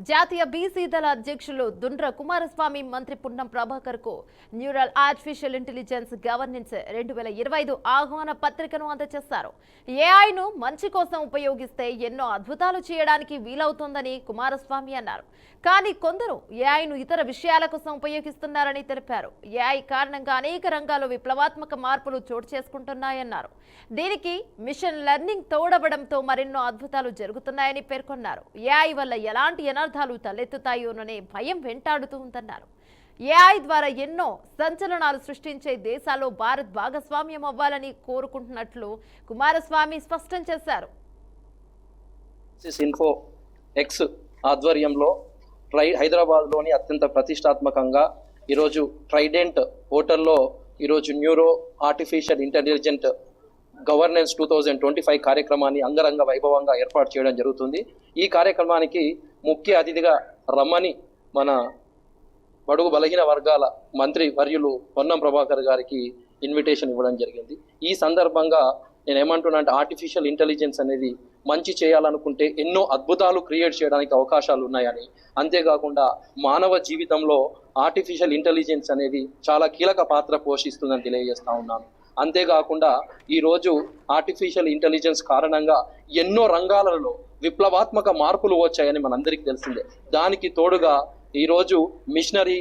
జాతీయ బీసీ దళ అధ్యక్షులు దుండ్ర కుమారస్వామి మంత్రి పున్నం ప్రభాకర్ కు న్యూరల్ ఆర్టిఫిషియల్ ఇంటెలిజెన్స్ గవర్నెన్స్ 2025 ఆహ్వాన పత్రికను అందజేశారు. ఏఐను మంచి కోసం ఉపయోగిస్తే ఎన్నో అద్భుతాలు చేయడానికి వీలవుతుందని కుమారస్వామి అన్నారు. కానీ కొందరు ఏఐను ఇతర విషయాల కోసం ఉపయోగిస్తున్నారని తెలిపారు. ఏఐ కారణంగా అనేక రంగాల్లో విప్లవాత్మక మార్పులు చోటు చేసుకుంటున్నాయన్నారు. దీనికి మిషన్ లెర్నింగ్ తోడవడంతో మరెన్నో అద్భుతాలు జరుగుతున్నాయని పేర్కొన్నారు. ఏఐ వల్ల ఎలాంటి అనర్థాలు తలెత్తుతాయోననే భయం వెంటాడుతూ ఉందన్నారు. ఏఐ ద్వారా ఎన్నో సంచలనాలు సృష్టించే దేశాల్లో భారత్ భాగస్వామ్యం అవ్వాలని కోరుకుంటున్నట్లు కుమారస్వామి స్పష్టం చేశారు. ఇన్ఫో ఎక్స్ ఆధ్వర్యంలో హైదరాబాద్లోని అత్యంత ప్రతిష్టాత్మకంగా ఈరోజు ట్రైడెంట్ హోటల్లో ఈరోజు న్యూరో ఆర్టిఫిషియల్ ఇంటెలిజెంట్ గవర్నెన్స్ 2025 కార్యక్రమాన్ని అంగరంగ వైభవంగా ఏర్పాటు చేయడం జరుగుతుంది. ఈ కార్యక్రమానికి ముఖ్య అతిథిగా రమ్మని మన బడుగు బలహీన వర్గాల మంత్రి వర్యులు పొన్నం ప్రభాకర్ గారికి ఇన్విటేషన్ ఇవ్వడం జరిగింది. ఈ సందర్భంగా నేను ఏమంటున్నా అంటే ఆర్టిఫిషియల్ ఇంటెలిజెన్స్ అనేది మంచి చేయాలనుకుంటే ఎన్నో అద్భుతాలు క్రియేట్ చేయడానికి అవకాశాలు ఉన్నాయని, అంతేకాకుండా మానవ జీవితంలో ఆర్టిఫిషియల్ ఇంటెలిజెన్స్ అనేది చాలా కీలక పాత్ర పోషిస్తుందని తెలియజేస్తా ఉన్నాను. అంతేకాకుండా ఈరోజు ఆర్టిఫిషియల్ ఇంటెలిజెన్స్ కారణంగా ఎన్నో రంగాలలో విప్లవాత్మక మార్పులు వచ్చాయని మనందరికీ తెలిసిందే. దానికి తోడుగా ఈరోజు మిషనరీ